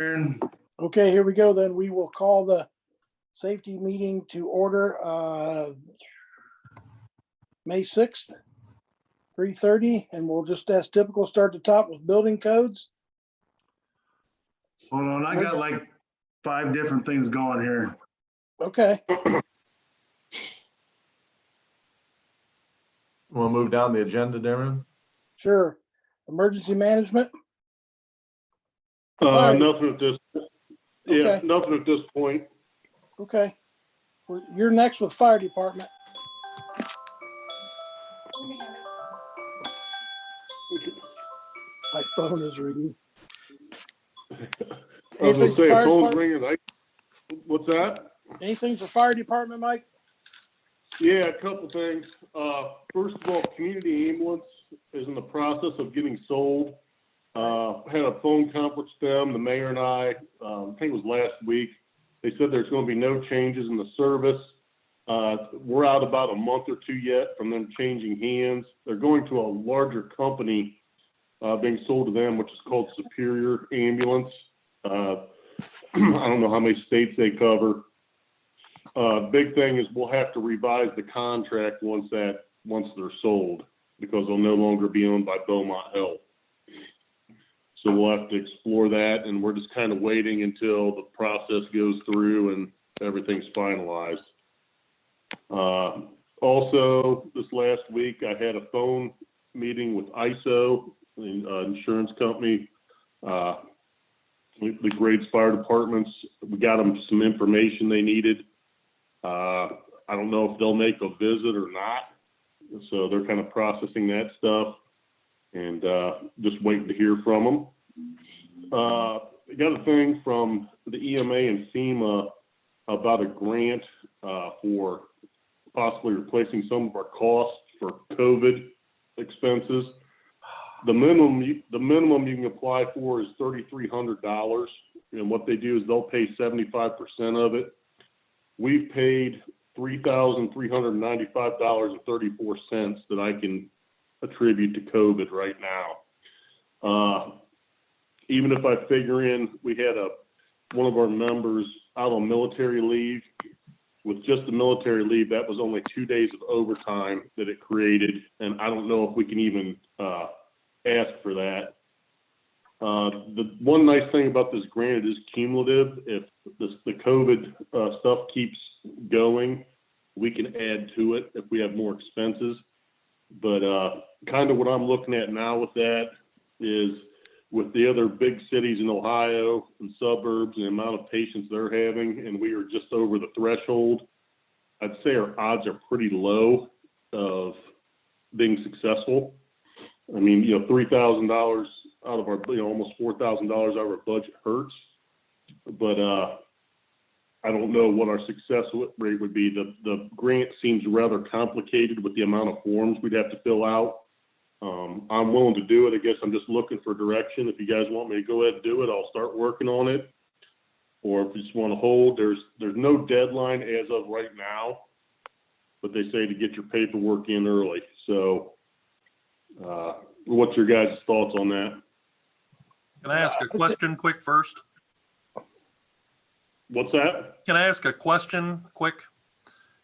Okay, here we go then. We will call the safety meeting to order, May 6th, 3:30, and we'll just, as typical, start at the top with building codes. Hold on, I got like 5 different things going here. Okay, We'll move down the agenda, Darren. sure. Emergency management, Alright. Nothing at this, yeah, Okay. nothing at this point. okay. You're next with fire department. My phone is ringing. I was Anything gonna for say, fire phone's department? ringing. What's that? Anything for fire department, Mike? Yeah, a couple things. First of all, community ambulance is in the process of getting sold. Had a phone conference with them, the mayor and I think it was last week. They said there's gonna be no changes in the service. We're out about a month or 2 yet from them changing hands. They're going to a larger company, being sold to them, which is called Superior Ambulance. I don't know how many states they cover. Big thing is we'll have to revise the contract once they're sold, because they'll no longer be owned by Beaumont Health. So we'll have to explore that, and we're just kind of waiting until the process goes through and everything's finalized. Also, this last week, I had a phone meeting with ISO, the insurance company, the Grades Fire Departments. We got them some information they needed. I don't know if they'll make a visit or not. So they're kind of processing that stuff and just waiting to hear from them. I got a thing from the EMA and FEMA about a grant for possibly replacing some of our costs for COVID expenses. The minimum you can apply for is $3,300, and what they do is they'll pay 75% of it. We've paid $3,395.34 that I can attribute to COVID right now. Even if I figure in, we had one of our members out on military leave. With just the military leave, that was only 2 days of overtime that it created, and I don't know if we can even ask for that. The one nice thing about this grant, it is cumulative. If the COVID stuff keeps going, we can add to it if we have more expenses. But kind of what I'm looking at now with that is, with the other big cities in Ohio and suburbs and the amount of patients they're having, and we are just over the threshold, I'd say our odds are pretty low of being successful. I mean, $3,000 out of our, almost $4,000 out of our budget hurts, but I don't know what our success rate would be. The grant seems rather complicated with the amount of forms we'd have to fill out. I'm willing to do it. I guess I'm just looking for direction. If you guys want me to go ahead and do it, I'll start working on it. Or if you just want to hold, there's no deadline as of right now, but they say to get your paperwork in early. So what's your guys' thoughts on that? Can I ask a question quick first? What's that? Can I ask a question quick?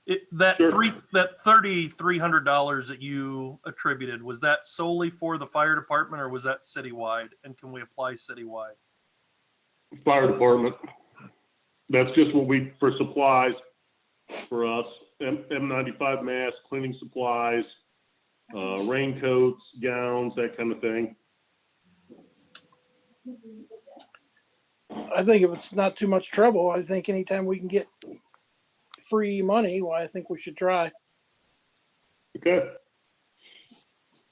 Sure. That $3,300 that you attributed, was that solely for the fire department or was that citywide? And can we apply citywide? Fire department. That's just what for supplies for us. M95 masks, cleaning supplies, raincoats, gowns, that kind of thing. I think if it's not too much trouble, I think anytime we can get free money, well, I think we should try. Okay.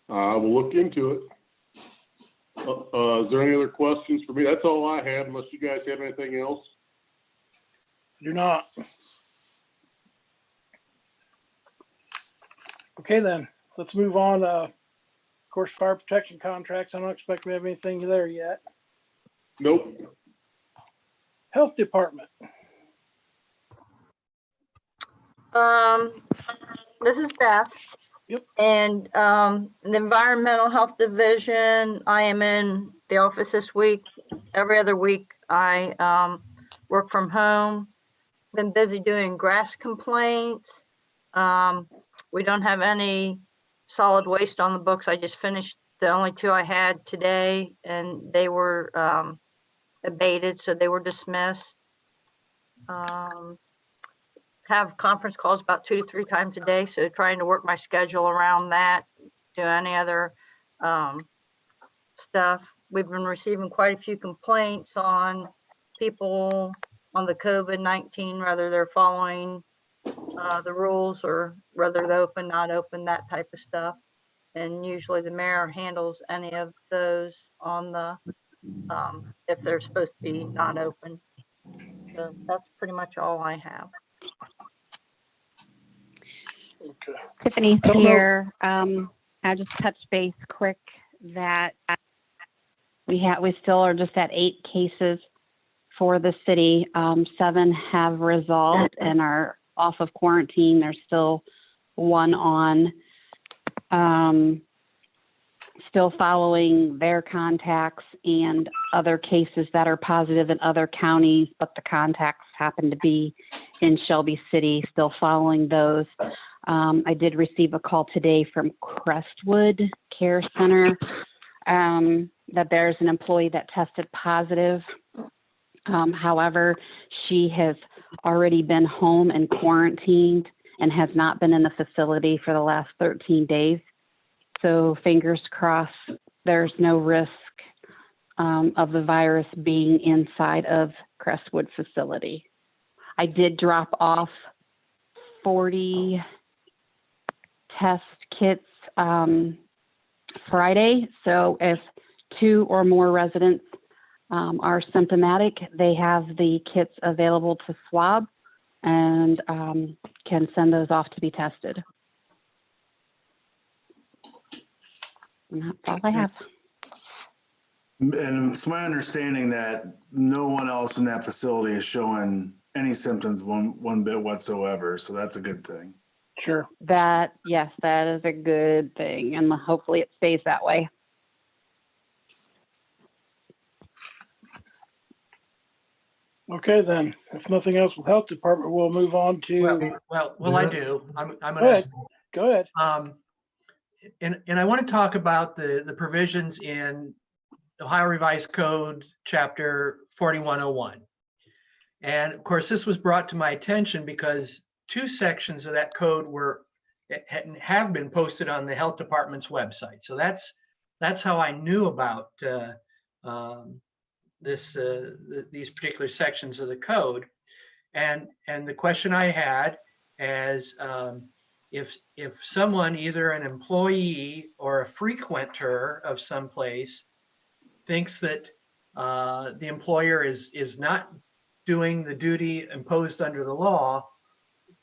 We'll look into it. Is there any other questions for me? That's all I have, unless you guys have anything else. Do not. Okay, then let's move on. Of course, fire protection contracts. I don't expect we have anything there yet. Nope. Health department. This is Beth. Yep. And the environmental health division, I am in the office this week. Every other week, I work from home, been busy doing grass complaints. We don't have any solid waste on the books. I just finished the only 2 I had today, and they were abated, so they were dismissed. Have conference calls about 2 to 3 times a day, so trying to work my schedule around that. Do any other stuff. We've been receiving quite a few complaints on people on the COVID-19, whether they're following the rules or whether they're open, not open, that type of stuff. And usually the mayor handles any of those on the, if they're supposed to be not open. So that's pretty much all I have. Okay. Tiffany's Don't know. here. I just touched base quick that we still are just at 8 cases for the city. 7 have resolved and are off of quarantine. There's still 1 on. Still following their contacts and other cases that are positive in other counties, but the contacts happen to be in Shelby City, still following those. I did receive a call today from Crestwood Care Center that there's an employee that tested positive. However, she has already been home and quarantined and has not been in the facility for the last 13 days. So fingers crossed, there's no risk of the virus being inside of Crestwood facility. I did drop off 40 test kits Friday. So if 2 or more residents are symptomatic, they have the kits available to swab and can send those off to be tested. And that's all I have. And it's my understanding that no one else in that facility is showing any symptoms one bit whatsoever. So that's a good thing. Sure. Yes, that is a good thing. And hopefully it stays that way. Okay, then, if nothing else with health department, we'll move on to, Well, I do. I'm go gonna, ahead, go ahead. and I want to talk about the provisions in Ohio Revised Code, Chapter 4101. And of course, this was brought to my attention because 2 sections of that code have been posted on the health department's website. So that's how I knew about these particular sections of the code. And the question I had is, if someone, either an employee or a frequenter of some place, thinks that the employer is not doing the duty imposed under the law,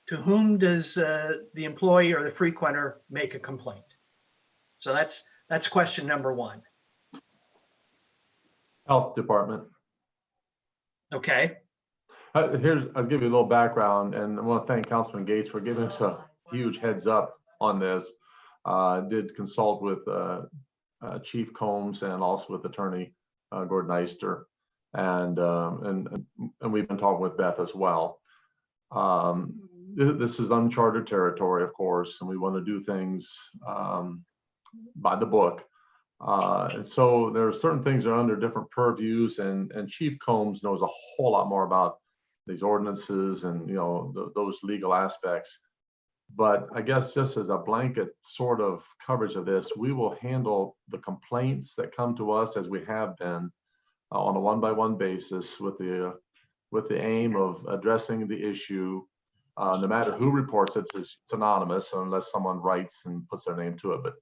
to whom does the employee or the frequenter make a complaint? So that's question number 1. Health Department. Okay. I'll give you a little background, and I want to thank Councilman Gates for giving us a huge heads up on this. Did consult with Chief Combs and also with Attorney Gordon Eister, and we've been talking with Beth as well. This is uncharted territory, of course, and we want to do things by the book. And so there are certain things that are under different purviews, and Chief Combs knows a whole lot more about these ordinances and those legal aspects. But I guess just as a blanket sort of coverage of this, we will handle the complaints that come to us as we have been on a one-by-one basis with the aim of addressing the issue. No matter who reports it, it's anonymous unless someone writes and puts their name to it. But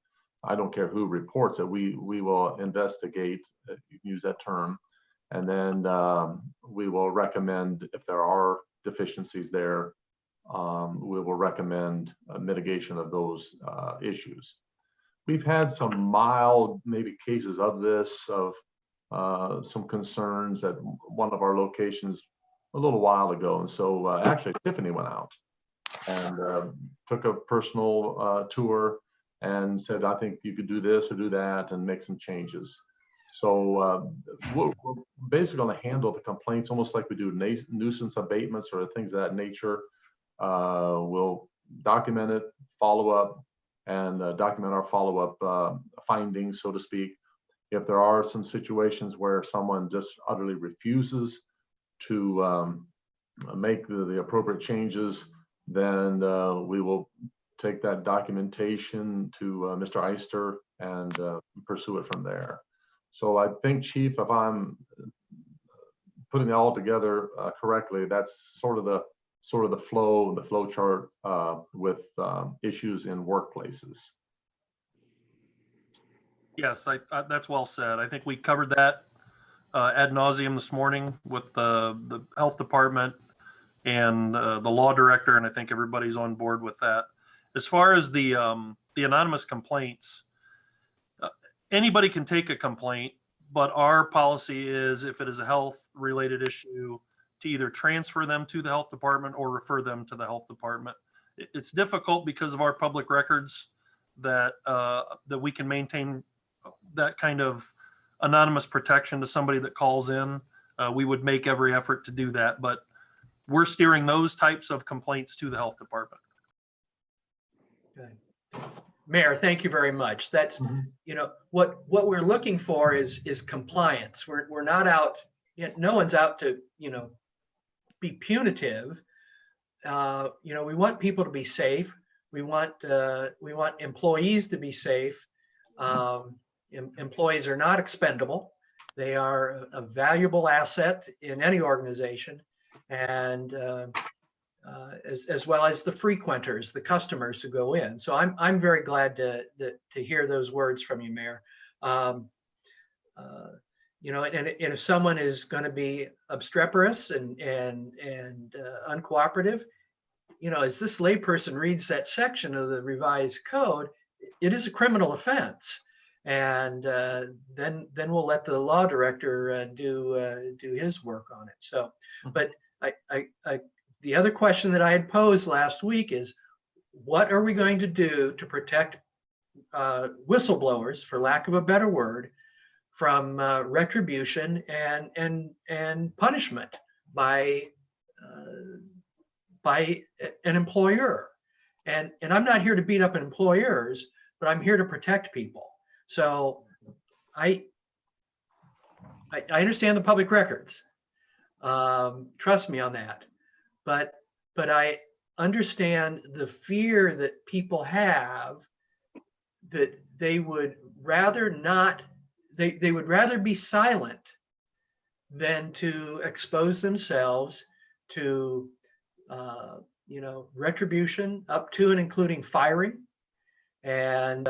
I don't care who reports it. We will investigate, use that term, and then we will recommend if there are deficiencies there. We will recommend mitigation of those issues. We've had some mild, maybe cases of this, of some concerns at one of our locations a little while ago. And so actually Tiffany went out and took a personal tour and said, I think you could do this or do that and make some changes. So we're basically going to handle the complaints almost like we do nuisance abatements or things of that nature. We'll document it, follow up, and document our follow-up findings, so to speak. If there are some situations where someone just utterly refuses to make the appropriate changes, then we will take that documentation to Mr. Eister and pursue it from there. So I think, Chief, if I'm putting it all together correctly, that's sort of the flow chart with issues in workplaces. Yes, that's well said. I think we covered that ad nauseum this morning with the health department and the law director, and I think everybody's on board with that. As far as the anonymous complaints, anybody can take a complaint, but our policy is if it is a health-related issue, to either transfer them to the health department or refer them to the health department. It's difficult because of our public records that that we can maintain that kind of anonymous protection to somebody that calls in. We would make every effort to do that, but we're steering those types of complaints to the health department. Okay. Mayor, thank you very much. That's, you know, what we're looking for is compliance. We're not out, no one's out to, you know, be punitive. You know, we want people to be safe. We want employees to be safe. Employees are not expendable. They are a valuable asset in any organization, and as well as the frequenters, the customers who go in. So I'm very glad to hear those words from you, Mayor. You know, and if someone is going to be obstreperous and uncooperative, you know, as this layperson reads that section of the revised code, it is a criminal offense. And then we'll let the law director do his work on it. So, but the other question that I had posed last week is, what are we going to do to protect whistleblowers, for lack of a better word, from retribution and punishment by an employer? And I'm not here to beat up employers, but I'm here to protect people. So I understand the public records. Trust me on that. But I understand the fear that people have that they would rather not, they would rather be silent than to expose themselves to, you know, retribution up to and including firing. And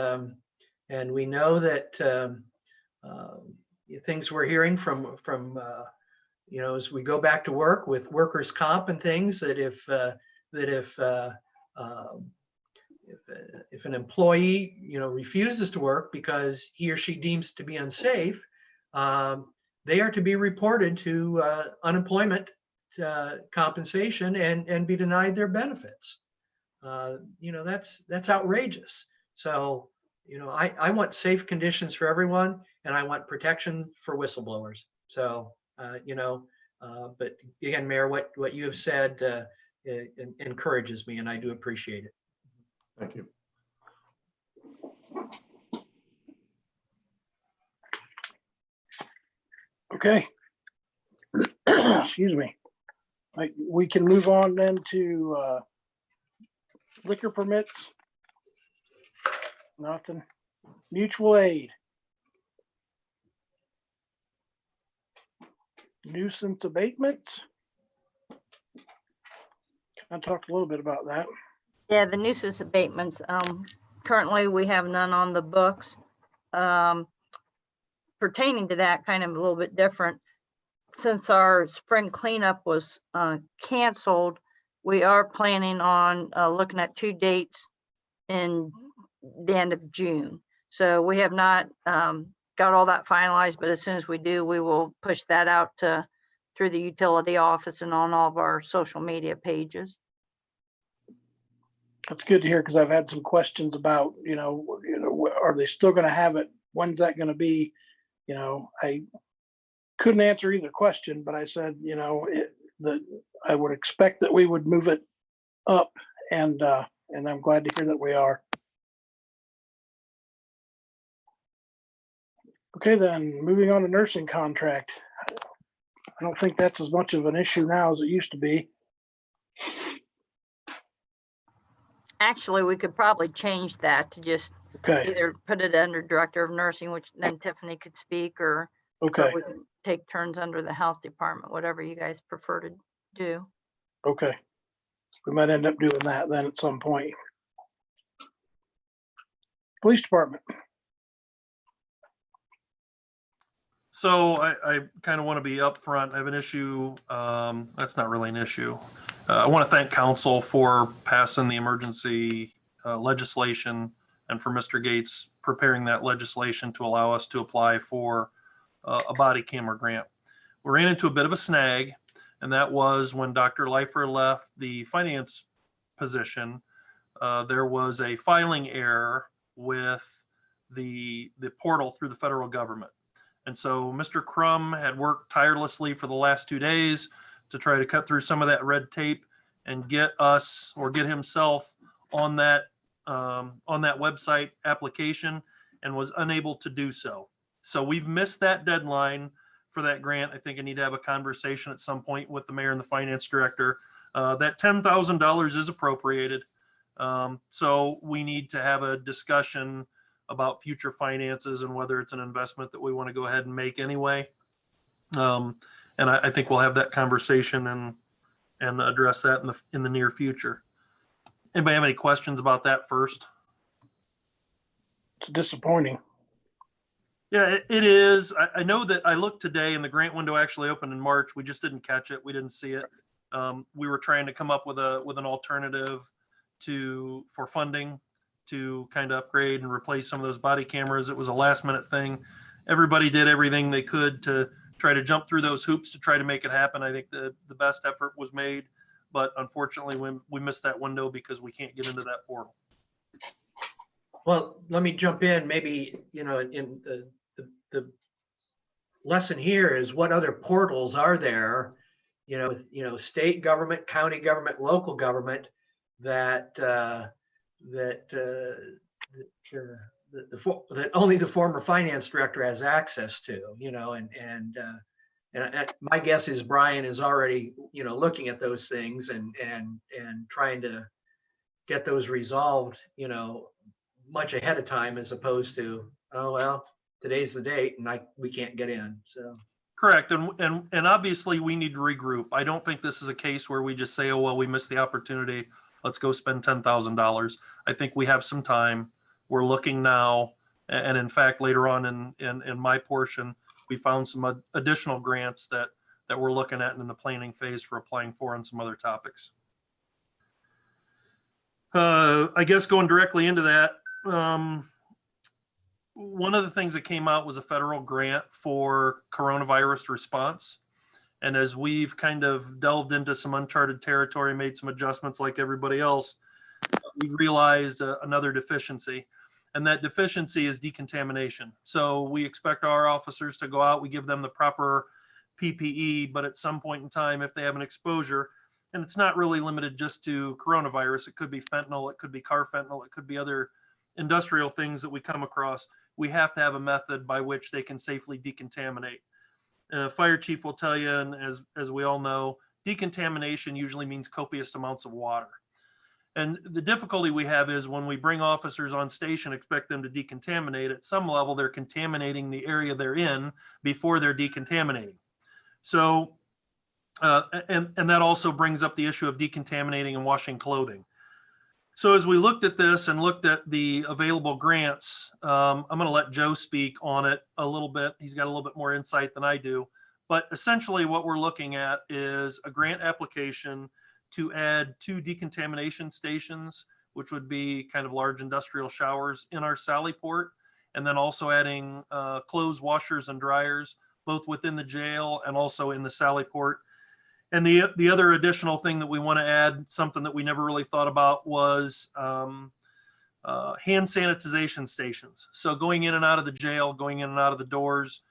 we know that things we're hearing from you know, as we go back to work with workers' comp and things, that if an employee, you know, refuses to work because he or she deems to be unsafe, they are to be reported to unemployment compensation and be denied their benefits. You know, that's outrageous. So, you know, I want safe conditions for everyone, and I want protection for whistleblowers. So, you know, but again, Mayor, what you have said encourages me, and I do appreciate it. Thank you. Okay. Excuse me. We can move on then to liquor permits. Nothing. Mutual aid. Nuisance abatements. I talked a little bit about that. Yeah, the nuisance abatements, currently we have none on the books. Pertaining to that, kind of a little bit different. Since our spring cleanup was canceled, we are planning on looking at 2 dates in the end of June. So we have not got all that finalized, but as soon as we do, we will push that out through the utility office and on all of our social media pages. That's good to hear, because I've had some questions about, you know, are they still going to have it? When's that going to be? you know, I couldn't answer either question, but I said, you know, that I would expect that we would move it up, and I'm glad to hear that we are. Okay, then moving on to nursing contract. I don't think that's as much of an issue now as it used to be. Actually, we could probably change that to just Okay, either put it under Director of Nursing, which then Tiffany could speak, or okay, we can take turns under the Health Department, whatever you guys prefer to do. okay. We might end up doing that then at some point. Police Department. So I kind of want to be upfront. I have an issue. That's not really an issue. I want to thank council for passing the emergency legislation, and for Mr. Gates preparing that legislation to allow us to apply for a body camera grant. We ran into a bit of a snag, and that was when Dr. Leifer left the finance position. There was a filing error with the portal through the federal government. And so Mr. Crum had worked tirelessly for the last 2 days to try to cut through some of that red tape and get us, or get himself, on that website application, and was unable to do so. So we've missed that deadline for that grant. I think I need to have a conversation at some point with the mayor and the finance director. That $10,000 is appropriated. So we need to have a discussion about future finances and whether it's an investment that we want to go ahead and make anyway. And I think we'll have that conversation and address that in the near future. Anybody have any questions about that first? It's disappointing. Yeah, it is. I know that I looked today and the grant window actually opened in March. We just didn't catch it. We didn't see it. We were trying to come up with an alternative for funding to kind of upgrade and replace some of those body cameras. It was a last minute thing. Everybody did everything they could to try to jump through those hoops to try to make it happen. I think the best effort was made, but unfortunately we missed that window because we can't get into that portal. Well, let me jump in. Maybe, you know, in the lesson here is, what other portals are there, state government, county government, local government, that only the former finance director has access to, and my guess is Brian is already, looking at those things and trying to get those resolved, much ahead of time, as opposed to, oh, well, today's the date and we can't get in. So. Correct. And obviously we need to regroup. I don't think this is a case where we just say, oh, well, we missed the opportunity, let's go spend $10,000. I think we have some time. We're looking now. And in fact, later on in my portion, we found some additional grants that we're looking at in the planning phase for applying for on some other topics. I guess going directly into that, one of the things that came out was a federal grant for coronavirus response. And as we've kind of delved into some uncharted territory, made some adjustments like everybody else, we realized another deficiency. And that deficiency is decontamination. So we expect our officers to go out, we give them the proper PPE, but at some point in time, if they have an exposure, and it's not really limited just to coronavirus, it could be fentanyl, it could be carfentanil, it could be other industrial things that we come across, we have to have a method by which they can safely decontaminate. Fire chief will tell you, and as we all know, decontamination usually means copious amounts of water. And the difficulty we have is when we bring officers on station, expect them to decontaminate, at some level, they're contaminating the area they're in before they're decontaminating. So, and that also brings up the issue of decontaminating and washing clothing. So as we looked at this and looked at the available grants, I'm going to let Joe speak on it a little bit. He's got a little bit more insight than I do. But essentially what we're looking at is a grant application to add 2 decontamination stations, which would be kind of large industrial showers in our Sally Port, and then also adding clothes washers and dryers, both within the jail and also in the Sally Port. And the other additional thing that we want to add, something that we never really thought about, was hand sanitization stations. So going in and out of the jail, going in and out of the doors,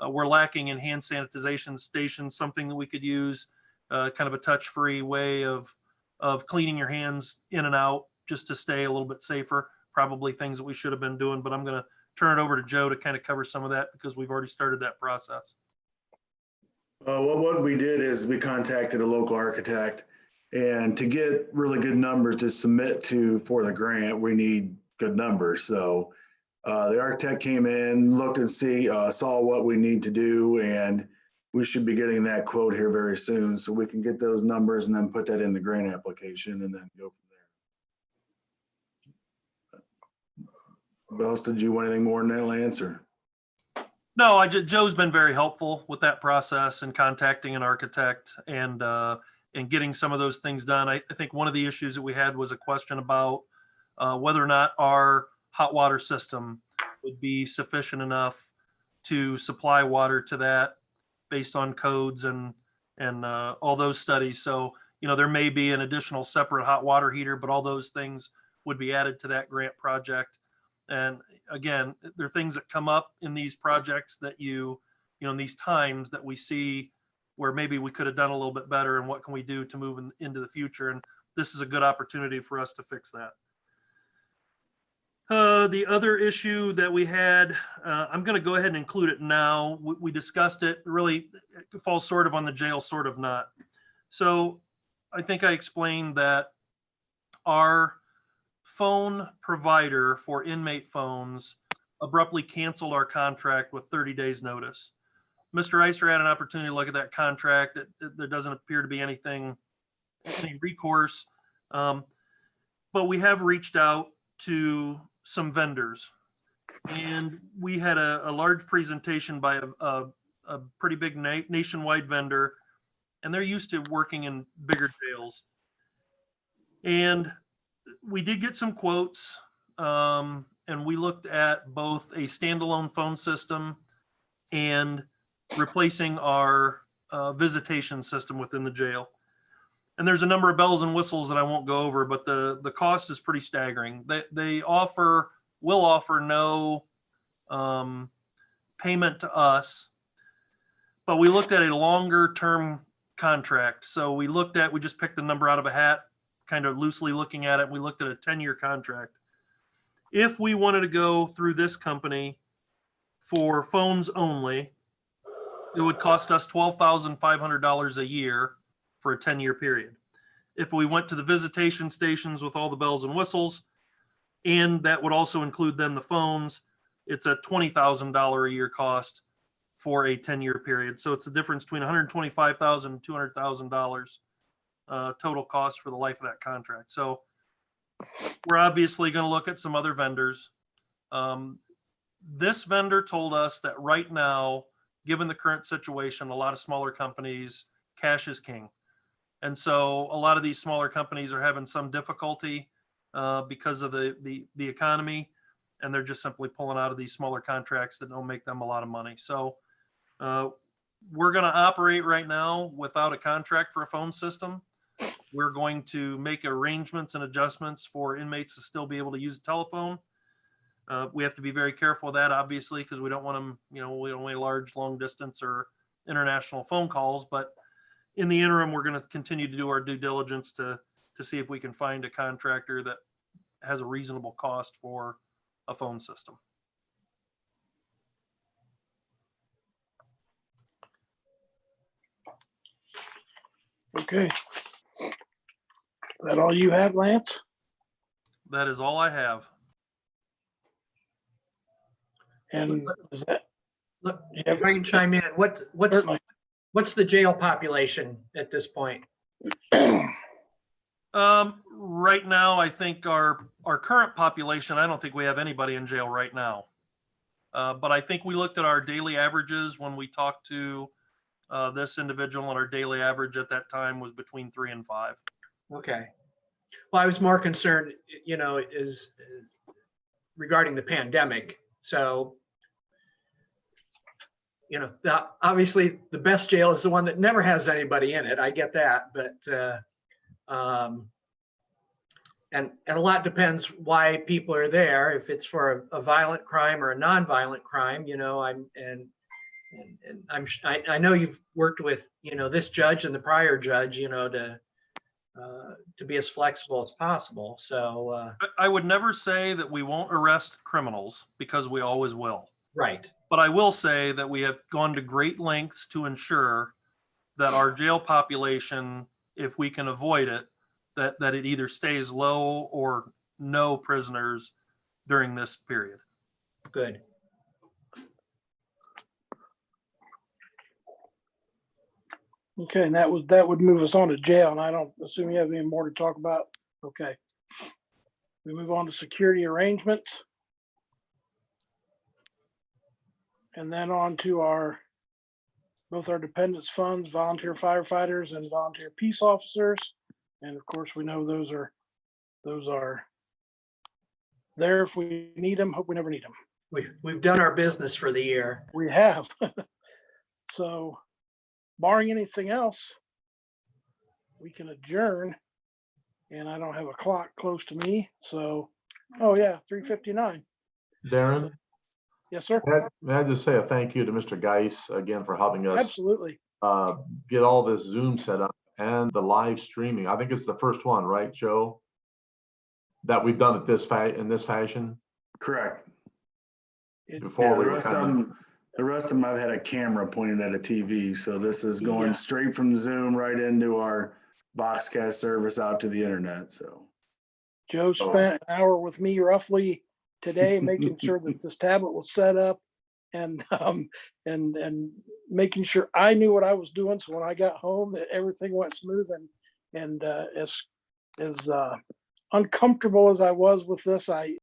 we're lacking in hand sanitization stations, something that we could use, kind of a touch-free way of cleaning your hands in and out just to stay a little bit safer. Probably things that we should have been doing, but I'm going to turn it over to Joe to kind of cover some of that because we've already started that process. Well, what we did is we contacted a local architect, and to get really good numbers to submit to for the grant, we need good numbers. So the architect came in, looked and saw what we need to do, and we should be getting that quote here very soon, so we can get those numbers and then put that in the grant application and then go from there. Bells, did you want anything more than that, Lance? Or? No, Joe's been very helpful with that process and contacting an architect and getting some of those things done. I think one of the issues that we had was a question about whether or not our hot water system would be sufficient enough to supply water to that based on codes and all those studies. So, there may be an additional separate hot water heater, but all those things would be added to that grant project. And again, there are things that come up in these projects that in these times that we see where maybe we could have done a little bit better, and what can we do to move into the future. And this is a good opportunity for us to fix that. The other issue that we had, I'm going to go ahead and include it now. We discussed it. Really, it falls sort of on the jail, sort of not. So I think I explained that our phone provider for inmate phones abruptly canceled our contract with 30 days notice. Mr. Iser had an opportunity to look at that contract. There doesn't appear to be any recourse, but we have reached out to some vendors, and we had a large presentation by a pretty big nationwide vendor, and they're used to working in bigger jails. And we did get some quotes, and we looked at both a standalone phone system and replacing our visitation system within the jail. And there's a number of bells and whistles that I won't go over, but the cost is pretty staggering. They will offer no payment to us, but we looked at a longer term contract. So we just picked a number out of a hat, kind of loosely looking at it. We looked at a 10-year contract. If we wanted to go through this company for phones only, it would cost us $12,500 a year for a 10-year period. If we went to the visitation stations with all the bells and whistles, and that would also include then the phones, it's a $20,000 a year cost for a 10-year period. So it's the difference between $125,000 and $200,000 total cost for the life of that contract. So we're obviously going to look at some other vendors. This vendor told us that right now, given the current situation, a lot of smaller companies, cash is king. And so a lot of these smaller companies are having some difficulty because of the economy, and they're just simply pulling out of these smaller contracts that don't make them a lot of money. So we're going to operate right now without a contract for a phone system. We're going to make arrangements and adjustments for inmates to still be able to use a telephone. We have to be very careful of that, obviously, because we don't want them, we don't want large, long distance or international phone calls. But in the interim, we're going to continue to do our due diligence to see if we can find a contractor that has a reasonable cost for a phone system. Okay. Is that all you have, Lance? That is all I have. And is that? Look, Yeah, if I can chime in, certainly. what's the jail population at this point? Right now, I think our current population, I don't think we have anybody in jail right now. But I think we looked at our daily averages when we talked to this individual, and our daily average at that time was between 3 and 5. Okay. Well, I was more concerned, is regarding the pandemic. So, obviously the best jail is the one that never has anybody in it. I get that, but and a lot depends why people are there. If it's for a violent crime or a non-violent crime, and And I know you've worked with, this judge and the prior judge, to be as flexible as possible. So, I would never say that we won't arrest criminals because we always will. right. But I will say that we have gone to great lengths to ensure that our jail population, if we can avoid it, that it either stays low or no prisoners during this period. Good. Okay, and that would move us on to jail, and I don't assume you have any more to talk about. Okay. We move on to security arrangements. And then on to both our dependents funds, volunteer firefighters and volunteer peace officers. And of course, we know those are there if we need them. Hope we never need them. We've done our business for the year. We have. So barring anything else, we can adjourn. And I don't have a clock close to me. So, oh yeah, 3:59. Darren, Yes, sir. may I just say a thank you to Mr. Geis again for helping us Absolutely. get all this Zoom set up and the live streaming. I think it's the first one, right, Joe? That we've done it in this fashion. Correct. Before Yeah, we the were rest of kind of, them, I've had a camera pointed at a TV. So this is going Yeah. straight from Zoom right into our Boxcast service out to the internet. So Joe spent an hour with me roughly today, making sure that this tablet was set up and making sure I knew what I was doing. So when I got home, that everything went smooth and as uncomfortable as I was with this, I